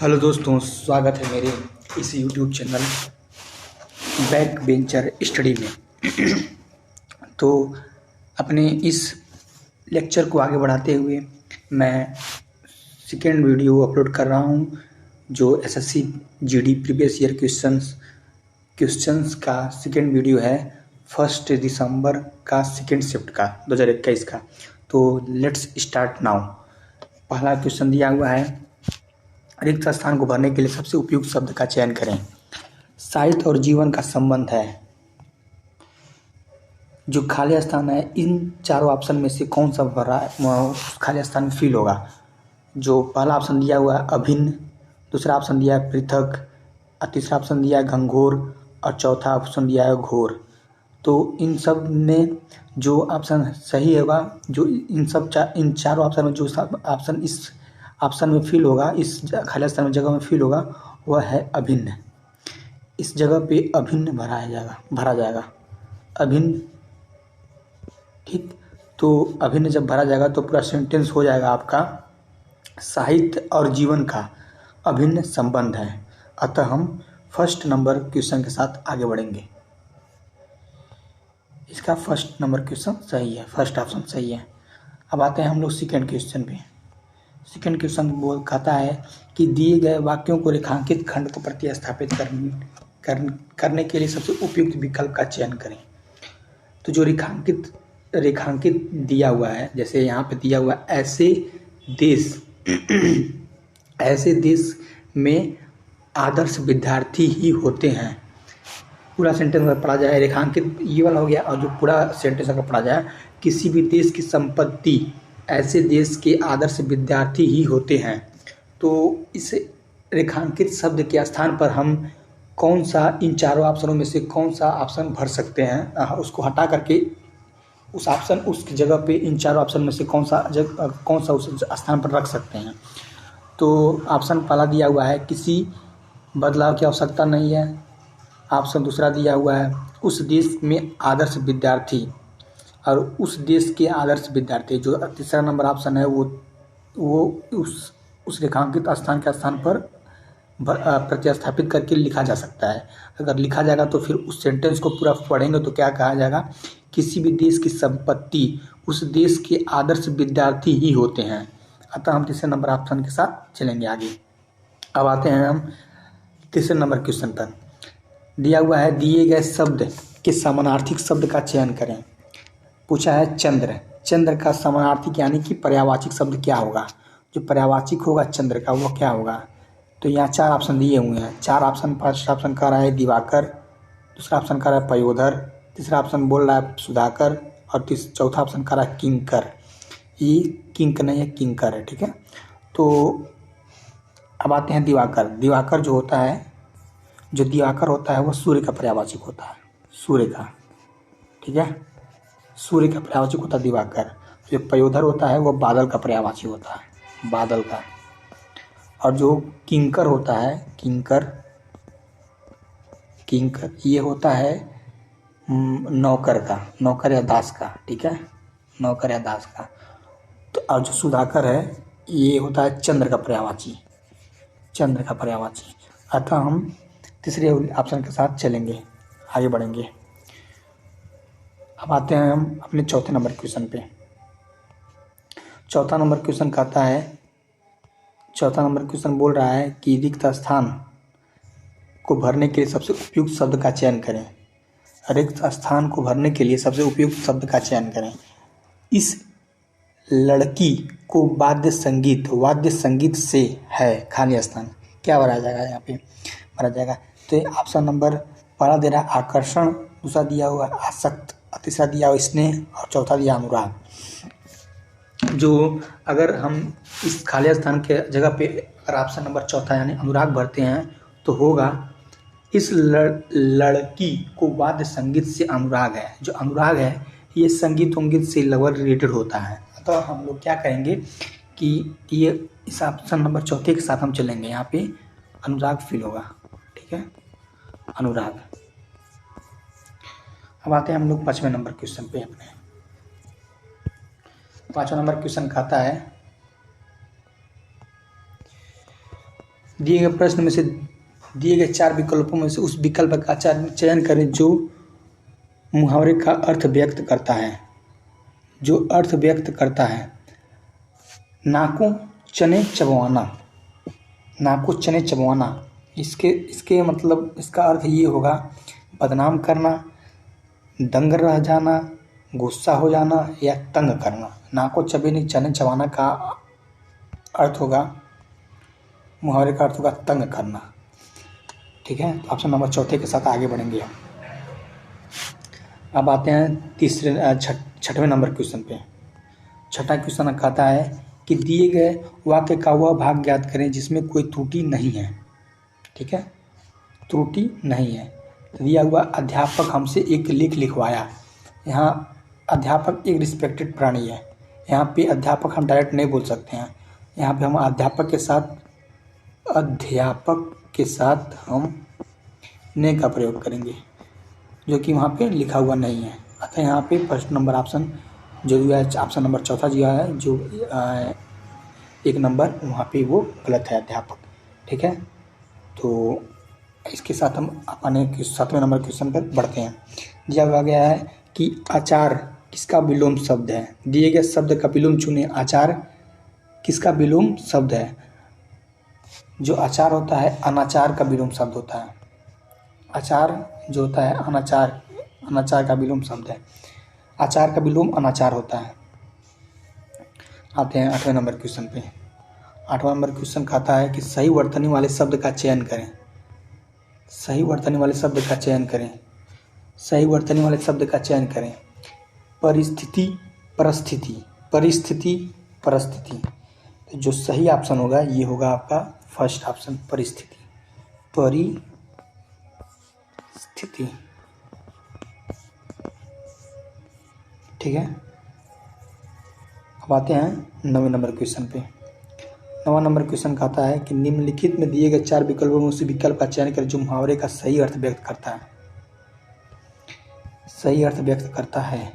Hello दोस्तों, स्वागत है मेरे इस YouTube channel back bencher study में। तो अपने इस लेक्चर को आगे बढ़ाते हुए मैं सेकेंड वीडियो अपलोड कर रहा हूँ, जो SSC GD previous year questions का सेकेंड वीडियो है। 1 दिसंबर का सेकेंड शिफ्ट का 2021 का। तो लेट्स स्टार्ट नाउ। पहला क्वेश्चन दिया हुआ है, रिक्त स्थान को भरने के लिए सबसे उपयुक्त शब्द का चयन करें। साहित्य और जीवन का संबंध है। जो खाली स्थान है, इन चारों ऑप्शन में से कौन सा भरा खाली स्थान में फिल होगा। जो पहला ऑप्शन दिया हुआ है अभिन्न, दूसरा ऑप्शन दिया है पृथक, और तीसरा ऑप्शन दिया है घंघोर, और चौथा ऑप्शन दिया है घोर। तो इन सब में जो ऑप्शन सही होगा, जो इन चारों ऑप्शन में जो ऑप्शन इस ऑप्शन में फिल होगा, इस खाली स्थान में जगह में फिल होगा, वह है अभिन्न। इस जगह पे अभिन्न भरा जाएगा अभिन्न। ठीक, तो अभिन्न जब भरा जाएगा तो पूरा सेंटेंस हो जाएगा आपका, साहित्य और जीवन का अभिन्न संबंध है। अतः हम फर्स्ट नंबर क्वेश्चन के साथ आगे बढ़ेंगे। इसका फर्स्ट नंबर क्वेश्चन सही है, फर्स्ट ऑप्शन सही है। अब आते हैं हम लोग सेकेंड क्वेश्चन पे। सेकेंड क्वेश्चन कहता है कि दिए गए वाक्यों को रेखांकित खंड को प्रतिस्थापित करने के लिए सबसे उपयुक्त विकल्प का चयन करें। तो जो रेखांकित दिया हुआ है, जैसे यहाँ पे दिया हुआ ऐसे देश में आदर्श विद्यार्थी ही होते हैं। पूरा सेंटेंस अगर पढ़ा जाए, रेखांकित ये वाला हो गया, और जो पूरा सेंटेंस अगर पढ़ा जाए, किसी भी देश की संपत्ति ऐसे देश के आदर्श विद्यार्थी ही होते हैं। तो इस रेखांकित शब्द के स्थान पर हम कौन सा, इन चारों ऑप्शनों में से कौन सा ऑप्शन भर सकते हैं, उसको हटा करके उस जगह पे इन चारों ऑप्शन में से कौन सा उस स्थान पर रख सकते हैं। तो ऑप्शन पहला दिया हुआ है किसी बदलाव की आवश्यकता नहीं है। ऑप्शन दूसरा दिया हुआ है उस देश में आदर्श विद्यार्थी, और उस देश के आदर्श विद्यार्थी। जो तीसरा नंबर ऑप्शन है वो उस रेखांकित स्थान के स्थान पर प्रतिस्थापित करके लिखा जा सकता है। अगर लिखा जाएगा तो फिर उस सेंटेंस को पूरा पढ़ेंगे तो क्या कहा जाएगा, किसी भी देश की संपत्ति उस देश के आदर्श विद्यार्थी ही होते हैं। अतः हम तीसरे नंबर ऑप्शन के साथ चलेंगे आगे। अब आते हैं हम तीसरे नंबर क्वेश्चन पर। दिया हुआ है दिए गए शब्द के समानार्थी शब्द का चयन करें। पूछा है चंद्र का समानार्थी यानी कि पर्यायवाची शब्द क्या होगा। जो पर्यायवाची होगा चंद्र का, वो क्या होगा। तो यहाँ चार ऑप्शन दिए हुए हैं। चार ऑप्शन, फर्स्ट ऑप्शन कह रहा है दिवाकर, दूसरा ऑप्शन कह रहा है पयोधर, तीसरा ऑप्शन बोल रहा है सुधाकर, और चौथा ऑप्शन कह रहा है किंकर। ये किंक नहीं है, किंकर है। ठीक है, तो अब आते हैं दिवाकर जो होता है, जो दिवाकर होता है वो सूर्य का पर्यायवाची होता है, सूर्य का। ठीक है, सूर्य का पर्यायवाची होता है दिवाकर। जो पयोधर होता है वो बादल का पर्यायवाची होता है, बादल का। और जो किंकर होता है, किंकर ये होता है नौकर या दास का। ठीक है, नौकर या दास का। तो और जो सुधाकर है ये होता है चंद्र का पर्यायवाची, चंद्र का पर्यायवाची। अतः हम तीसरे ऑप्शन के साथ चलेंगे, आगे बढ़ेंगे। अब आते हैं हम अपने चौथे नंबर क्वेश्चन पे। चौथा नंबर क्वेश्चन कहता है, चौथा नंबर क्वेश्चन बोल रहा है कि रिक्त स्थान को भरने के लिए सबसे उपयुक्त शब्द का चयन करें। रिक्त स्थान को भरने के लिए सबसे उपयुक्त शब्द का चयन करें। इस लड़की को वाद्य संगीत से है खाली स्थान, क्या भरा जाएगा यहाँ पे, भरा जाएगा। तो ऑप्शन नंबर पहला दे रहा है आकर्षण, दूसरा दिया हुआ आसक्त, तीसरा दिया हुआ स्नेह, और चौथा दिया अनुराग। जो अगर हम इस खाली स्थान के जगह पे अगर ऑप्शन नंबर चौथा यानी अनुराग भरते हैं तो होगा इस लड़की को वाद्य संगीत से अनुराग है। जो अनुराग है ये संगीत से लगभग रिलेटेड होता है। तो हम लोग क्या करेंगे कि ये इस ऑप्शन नंबर चौथे के साथ हम चलेंगे, यहाँ पे अनुराग फील होगा। ठीक है, अनुराग। अब आते हैं हम लोग पाँचवें नंबर क्वेश्चन पे। अपने पाँचवा नंबर क्वेश्चन कहता है दिए गए प्रश्न में से दिए गए 4 विकल्पों में से उस विकल्प का चयन करें जो मुहावरे का अर्थ व्यक्त करता है। जो अर्थ व्यक्त करता है। नाको चने चबवाना। नाको चने चबवाना, इसके मतलब इसका अर्थ ये होगा बदनाम करना, दंग रह जाना, गुस्सा हो जाना या तंग करना। नाको चने चबाना का अर्थ होगा, मुहावरे का अर्थ होगा तंग करना। ठीक है, तो ऑप्शन नंबर चौथे के साथ आगे बढ़ेंगे हम। अब आते हैं छठवें नंबर क्वेश्चन पे। छठा क्वेश्चन कहता है कि दिए गए वाक्य का वह भाग ज्ञात करें जिसमें कोई त्रुटि नहीं है। ठीक है, त्रुटि नहीं है। तो दिया हुआ अध्यापक हमसे एक लेख लिखवाया। यहाँ अध्यापक एक रिस्पेक्टेड प्राणी है। यहाँ पे अध्यापक हम डायरेक्ट नहीं बोल सकते हैं। यहाँ पे हम अध्यापक के साथ हम ने का प्रयोग करेंगे, जो कि वहाँ पे लिखा हुआ नहीं है। अतः यहाँ पे फर्स्ट नंबर ऑप्शन जो दिया है, ऑप्शन नंबर चौथा दिया है, जो 1 नंबर वहाँ पे वो गलत है, अध्यापक। ठीक है, तो इसके साथ हम अपने 7वें नंबर क्वेश्चन पर बढ़ते हैं। दिया हुआ गया है कि आचार किसका विलोम शब्द है। दिए गए शब्द का विलोम चुने। आचार किसका विलोम शब्द है। जो आचार होता है अनाचार का विलोम शब्द होता है। आचार जो होता है अनाचार का विलोम शब्द है। आचार का विलोम अनाचार होता है। आते हैं 8वें नंबर क्वेश्चन पे। 8वां नंबर क्वेश्चन कहता है कि सही वर्तनी वाले शब्द का चयन करें। सही वर्तनी वाले शब्द का चयन करें। सही वर्तनी वाले शब्द का चयन करें। परिस्थिति, परिस्थिति, परिस्थिति, परिस्थिति। तो जो सही ऑप्शन होगा ये होगा आपका फर्स्ट ऑप्शन, परिस्थिति। परिस्थिति। ठीक है, अब आते हैं 9वें नंबर क्वेश्चन पे। 9वां नंबर क्वेश्चन कहता है कि निम्नलिखित में दिए गए 4 विकल्पों में उसी विकल्प का चयन करें जो मुहावरे का सही अर्थ व्यक्त करता है। सही अर्थ व्यक्त करता है।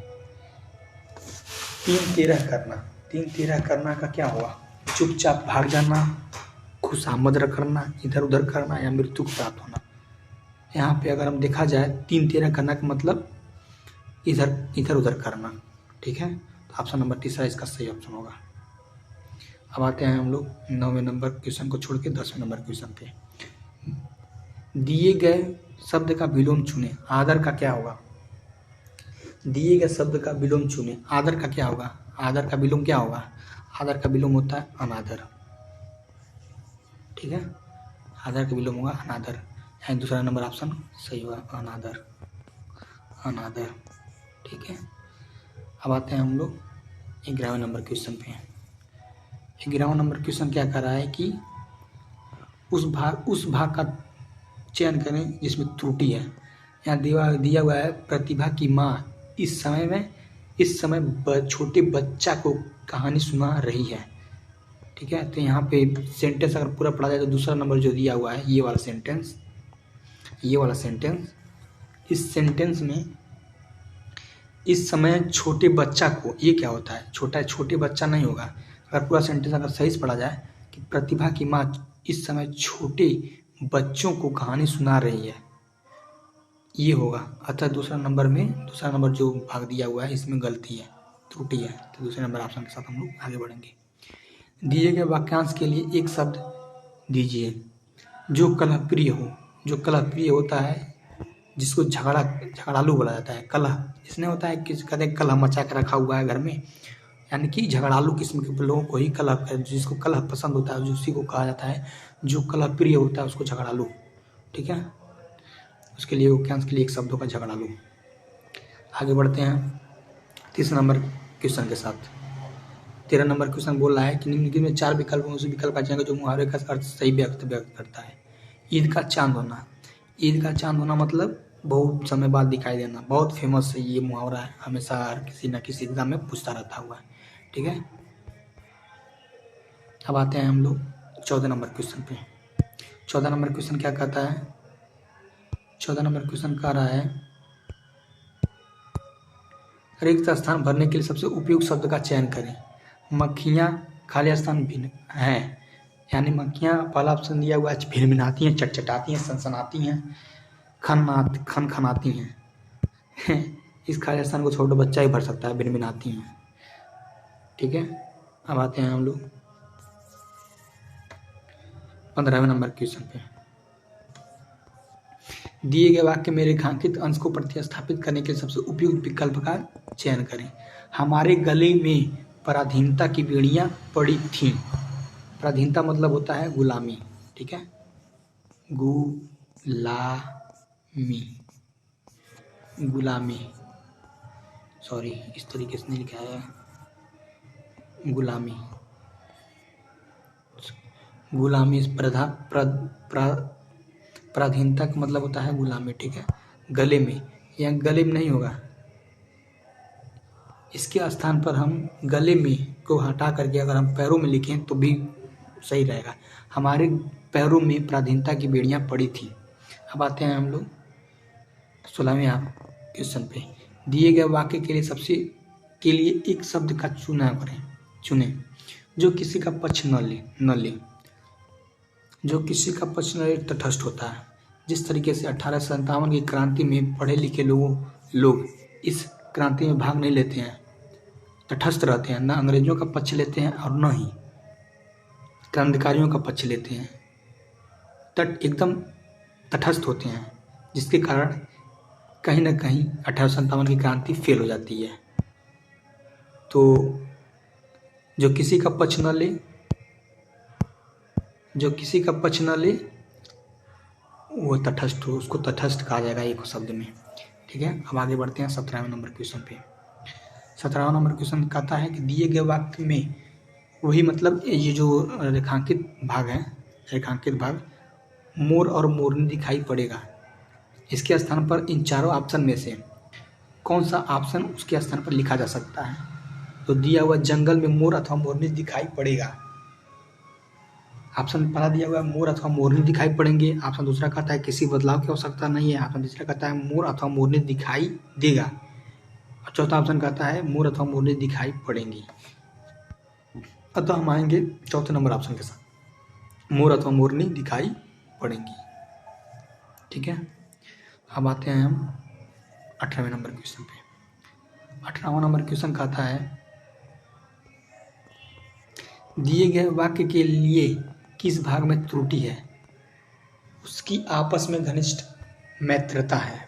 3-13 करना। 3-13 करना का क्या हुआ। चुपचाप भाग जाना, खुशामद करना, इधर उधर करना या मृत्यु को प्राप्त होना। यहाँ पे अगर हम देखा जाए 3-13 करना का मतलब इधर उधर करना। ठीक है, तो ऑप्शन नंबर तीसरा इसका सही ऑप्शन होगा। अब आते हैं हम लोग 9वें नंबर क्वेश्चन को छोड़ के 10वें नंबर क्वेश्चन पे। दिए गए शब्द का विलोम चुने। आदर का क्या होगा। दिए गए शब्द का विलोम चुने। आदर का क्या होगा। आदर का विलोम क्या होगा। आदर का विलोम होता है अनादर। ठीक है, आदर का विलोम होगा अनादर। यहाँ दूसरा नंबर ऑप्शन सही होगा, अनादर, अनादर। ठीक है, अब आते हैं हम लोग 11वें नंबर क्वेश्चन पे। 11वां नंबर क्वेश्चन क्या कर रहा है कि उस भाग का चयन करें जिसमें त्रुटि है। यहाँ दिया हुआ है प्रतिभा की माँ इस समय छोटे बच्चा को कहानी सुना रही है। ठीक है, तो यहाँ पे सेंटेंस अगर पूरा पढ़ा जाए तो दूसरा नंबर जो दिया हुआ है ये वाला सेंटेंस, इस सेंटेंस में इस समय छोटे बच्चा को, ये क्या होता है, छोटे बच्चा नहीं होगा। अगर पूरा सेंटेंस अगर सही से पढ़ा जाए कि प्रतिभा की माँ इस समय छोटे बच्चों को कहानी सुना रही है, ये होगा। अतः दूसरा नंबर जो भाग दिया हुआ है इसमें गलती है, त्रुटि है। तो दूसरे नंबर ऑप्शन के साथ हम लोग आगे बढ़ेंगे। दिए गए वाक्यांश के लिए एक शब्द दीजिए जो कलह प्रिय हो। जो कलह प्रिय होता है, जिसको झगड़ालू बोला जाता है। कलह इसने होता है कि कहते हैं कलह मचा के रखा हुआ है घर में, यानी कि झगड़ालू किस्म के लोगों को ही कलह, जिसको कलह पसंद होता है उसी को कहा जाता है। जो कलह प्रिय होता है उसको झगड़ालू। ठीक है, उसके लिए वाक्यांश के लिए एक शब्द होगा झगड़ालू। आगे बढ़ते हैं 30 नंबर क्वेश्चन के साथ। 13 नंबर क्वेश्चन बोल रहा है कि निम्नलिखित में 4 विकल्पों में उस विकल्प का चयन जो मुहावरे का अर्थ सही व्यक्त करता है। ईद का चांद होना। ईद का चांद होना मतलब बहुत समय बाद दिखाई देना। बहुत फेमस है ये मुहावरा है, हमेशा किसी न किसी एग्जाम में पूछता रहता हुआ है। ठीक है, अब आते हैं हम लोग 14 नंबर क्वेश्चन पे। 14 नंबर क्वेश्चन क्या कहता है। 14 नंबर क्वेश्चन कह रहा है रिक्त स्थान भरने के लिए सबसे उपयुक्त शब्द का चयन करें। मक्खियाँ खाली स्थान भिन्न हैं। यानी मक्खियाँ पहला ऑप्शन दिया हुआ है, भिनभिनाती हैं, चटचटाती हैं, सनसनाती हैं, खनखनाती हैं। इस खाली स्थान को छोटा बच्चा ही भर सकता है, भिनभिनाती हैं। ठीक है, अब आते हैं हम लोग 15वें नंबर क्वेश्चन पे। दिए गए वाक्य में रेखांकित अंश को प्रतिस्थापित करने के सबसे उपयुक्त विकल्प का चयन करें। हमारे गले में पराधीनता की बेड़ियां पड़ी थीं। पराधीनता मतलब होता है गुलामी। ठीक है, गुलामी, सॉरी इस तरीके से नहीं लिखा है, गुलामी पराधीनता का मतलब होता है गुलामी। ठीक है, गले में, या गले में नहीं होगा, इसके स्थान पर हम गले में को हटा करके अगर हम पैरों में लिखें तो भी सही रहेगा। हमारे पैरों में पराधीनता की बेड़ियां पड़ी थी। अब आते हैं हम लोग 16वें क्वेश्चन पे। दिए गए वाक्य के लिए एक शब्द का चुने जो किसी का पक्ष न ले, जो किसी का पक्ष न ले, तटस्थ होता है। जिस तरीके से 1857 की क्रांति में पढ़े लिखे लोग इस क्रांति में भाग नहीं लेते हैं, तटस्थ रहते हैं, न अंग्रेजों का पक्ष लेते हैं और न ही क्रांतिकारियों का पक्ष लेते हैं, एकदम तटस्थ होते हैं, जिसके कारण कहीं ना कहीं 1857 की क्रांति फेल हो जाती है। तो जो किसी का पक्ष न ले वो तटस्थ हो, उसको तटस्थ कहा जाएगा एक शब्द में। ठीक है, अब आगे बढ़ते हैं 17वें नंबर क्वेश्चन पे। 17वां नंबर क्वेश्चन कहता है कि दिए गए वाक्य में वही, मतलब ये जो रेखांकित भाग मोर और मोरनी दिखाई पड़ेगा। इसके स्थान पर इन चारों ऑप्शन में से कौन सा ऑप्शन उसके स्थान पर लिखा जा सकता है? तो दिया हुआ जंगल में मोर अथवा मोरनी दिखाई पड़ेगा। ऑप्शन पहला दिया हुआ है मोर अथवा मोरनी दिखाई पड़ेंगे। ऑप्शन दूसरा कहता है किसी बदलाव की आवश्यकता नहीं है। ऑप्शन तीसरा कहता है मोर अथवा मोरनी दिखाई देगा। और चौथा ऑप्शन कहता है मोर अथवा मोरनी दिखाई पड़ेंगी। अतः हम आएंगे चौथे नंबर ऑप्शन के साथ, मोर अथवा मोरनी दिखाई पड़ेंगी। ठीक है, अब आते हैं हम 18वें नंबर क्वेश्चन पे। 18वां नंबर क्वेश्चन कहता है दिए गए वाक्य के लिए किस भाग में त्रुटि है? उसकी आपस में घनिष्ठ मैत्रता है।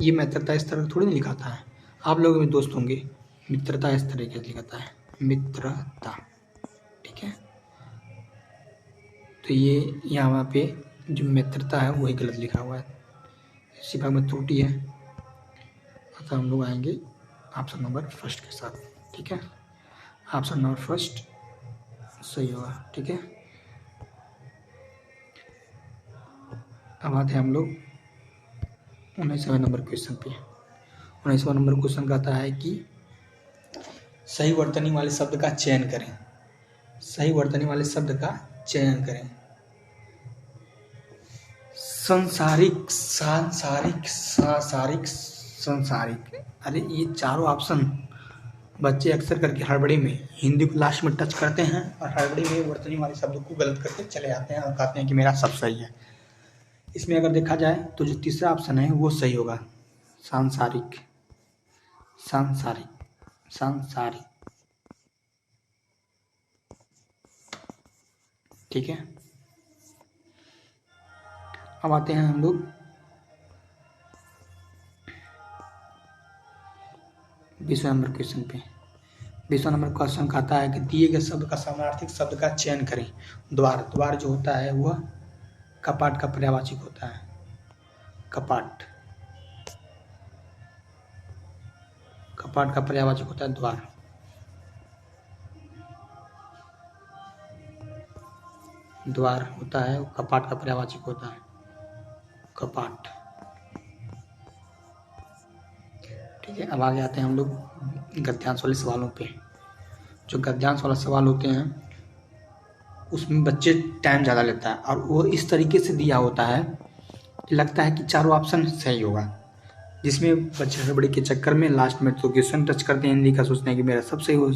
ये मैत्रता इस तरह थोड़ी नहीं लिखाता है, आप लोगों में दोस्त होंगे, मित्रता इस तरीके से लिखाता है, मित्रता। ठीक है, तो ये यहाँ पे जो मित्रता है वही गलत लिखा हुआ है, इसी भाग में त्रुटि है। अतः हम लोग आएंगे ऑप्शन नंबर फर्स्ट के साथ। ठीक है, ऑप्शन नंबर फर्स्ट सही होगा। ठीक है, अब आते हैं हम लोग 19वें नंबर क्वेश्चन पे। 19वां नंबर क्वेश्चन कहता है कि सही वर्तनी वाले शब्द का चयन करें। सही वर्तनी वाले शब्द का चयन करें। संसारिक, सांसारिक, अरे ये चारों ऑप्शन बच्चे अक्सर करके हड़बड़ी में हिंदी को लास्ट में टच करते हैं और हड़बड़ी में वर्तनी वाले शब्द को गलत करके चले जाते हैं और कहते हैं कि मेरा सब सही है। इसमें अगर देखा जाए तो जो तीसरा ऑप्शन है वो सही होगा, सांसारिक। ठीक है, अब आते हैं हम लोग 20वें नंबर क्वेश्चन पे। 20वां नंबर क्वेश्चन कहता है कि दिए गए शब्द का समानार्थी शब्द का चयन करें। द्वार जो होता है वह कपाट का पर्यायवाची होता है। कपाट का पर्यायवाची होता है द्वार। द्वार होता है, कपाट का पर्यायवाची होता है कपाट। ठीक है, अब आगे आते हैं हम लोग गद्यांश वाले सवालों पे। जो गद्यांश वाला सवाल होते हैं उसमें बच्चे टाइम ज़्यादा लेता है और वो इस तरीके से दिया होता है कि लगता है कि चारों ऑप्शन सही होगा, जिसमें बच्चे हड़बड़ी के चक्कर में लास्ट में तो क्वेश्चन टच करते हैं हिंदी का, सोचते हैं कि मेरा सब सही हो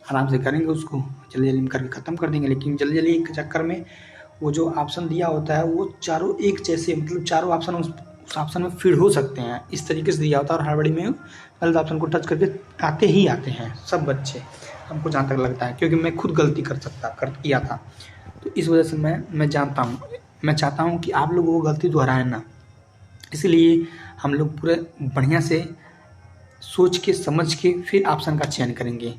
आराम से करेंगे उसको, जल्दी जल्दी में करके ख़त्म कर देंगे। लेकिन जल्दी जल्दी के चक्कर में वो जो ऑप्शन दिया होता है वो चारों एक जैसे, मतलब चारों ऑप्शन उस ऑप्शन में फिट हो सकते हैं, इस तरीके से दिया होता है। और हड़बड़ी में गलत ऑप्शन को टच करके आते ही आते हैं सब बच्चे, हमको जहाँ तक लगता है, क्योंकि मैं खुद गलती कर किया था। तो इस वजह से मैं जानता हूँ, मैं चाहता हूँ कि आप लोग वो गलती दोहराएं ना। इसलिए हम लोग पूरे बढ़िया से सोच के समझ के फिर ऑप्शन का चयन करेंगे।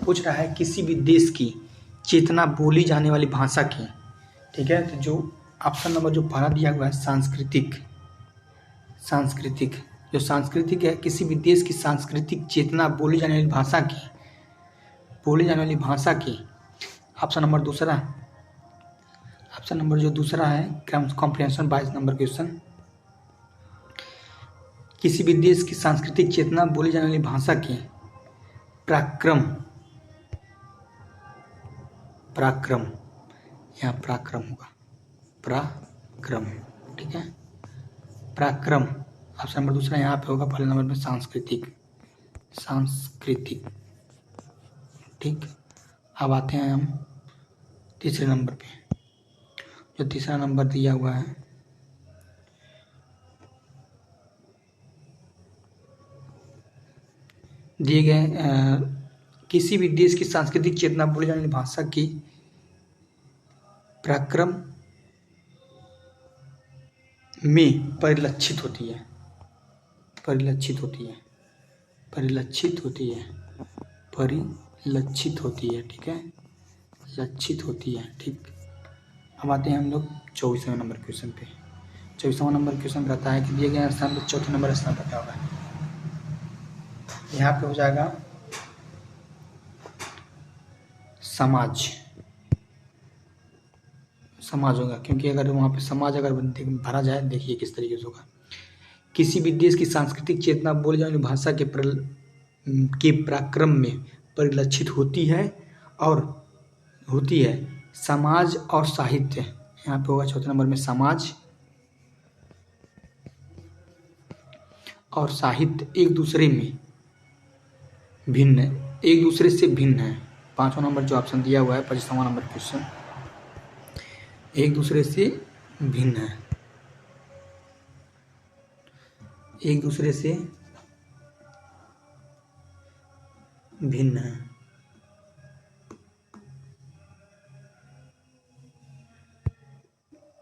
पूछ रहा है किसी भी देश की चेतना बोली जाने वाली भाषा की, ठीक है। तो जो ऑप्शन नंबर जो पहला दिया हुआ है सांस्कृतिक, जो सांस्कृतिक है, किसी भी देश की सांस्कृतिक चेतना बोली जाने वाली भाषा की। ऑप्शन नंबर जो दूसरा है कॉम्प्रिहेंशन 22 नंबर क्वेश्चन, किसी भी देश की सांस्कृतिक चेतना बोली जाने वाली भाषा की पराक्रम, यहाँ पराक्रम होगा, पराक्रम, ठीक है, पराक्रम। ऑप्शन नंबर दूसरा यहाँ पे होगा, पहले नंबर में सांस्कृतिक, ठीक। अब आते हैं हम तीसरे नंबर पे। जो तीसरा नंबर दिया हुआ है दिए गए किसी भी देश की सांस्कृतिक चेतना बोली जाने वाली भाषा की पराक्रम में परिलक्षित होती है, ठीक है, लक्षित होती है, ठीक। अब आते हैं हम लोग 24वें नंबर क्वेश्चन पे। 24वां नंबर क्वेश्चन रहता है कि दिए गए स्थान पर चौथे नंबर स्थान पर क्या होगा। यहाँ पे हो जाएगा समाज होगा, क्योंकि अगर वहाँ पे समाज अगर भरा जाए, देखिए किस तरीके से होगा। किसी भी देश की सांस्कृतिक चेतना बोली जाने वाली भाषा के पराक्रम में परिलक्षित होती है समाज और साहित्य। यहाँ पे होगा चौथे नंबर में समाज और साहित्य एक दूसरे से भिन्न है। 5वां नंबर जो ऑप्शन दिया हुआ है 25वां नंबर क्वेश्चन, एक दूसरे से भिन्न है,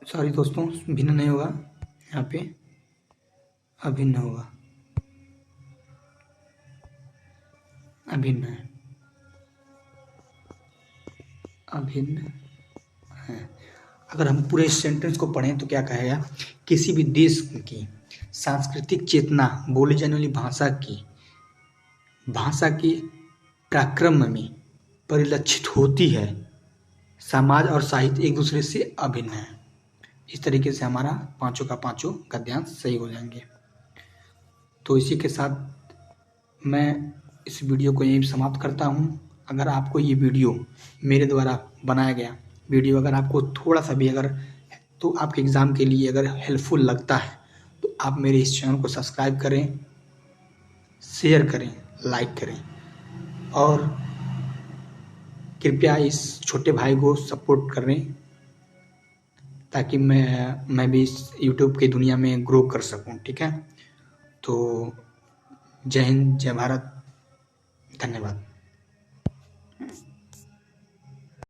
सॉरी दोस्तों, भिन्न नहीं होगा, यहाँ पे अभिन्न होगा, अभिन्न है। अगर हम पूरे सेंटेंस को पढ़ें तो क्या कहेगा, किसी भी देश की सांस्कृतिक चेतना बोली जाने वाली भाषा की पराक्रम में परिलक्षित होती है, समाज और साहित्य एक दूसरे से अभिन्न है। इस तरीके से हमारा पांचों का गद्यांश सही हो जाएंगे। तो इसी के साथ मैं इस वीडियो को यहीं समाप्त करता हूँ। अगर आपको ये वीडियो मेरे द्वारा बनाया गया वीडियो अगर आपको थोड़ा सा भी तो आपके एग्ज़ाम के लिए अगर हेल्पफुल लगता है तो आप मेरे इस चैनल को सब्सक्राइब करें, शेयर करें, लाइक करें और कृपया इस छोटे भाई को सपोर्ट करें, ताकि मैं भी इस यूट्यूब की दुनिया में ग्रो कर सकूं, ठीक है। तो जय हिंद, जय भारत, धन्यवाद।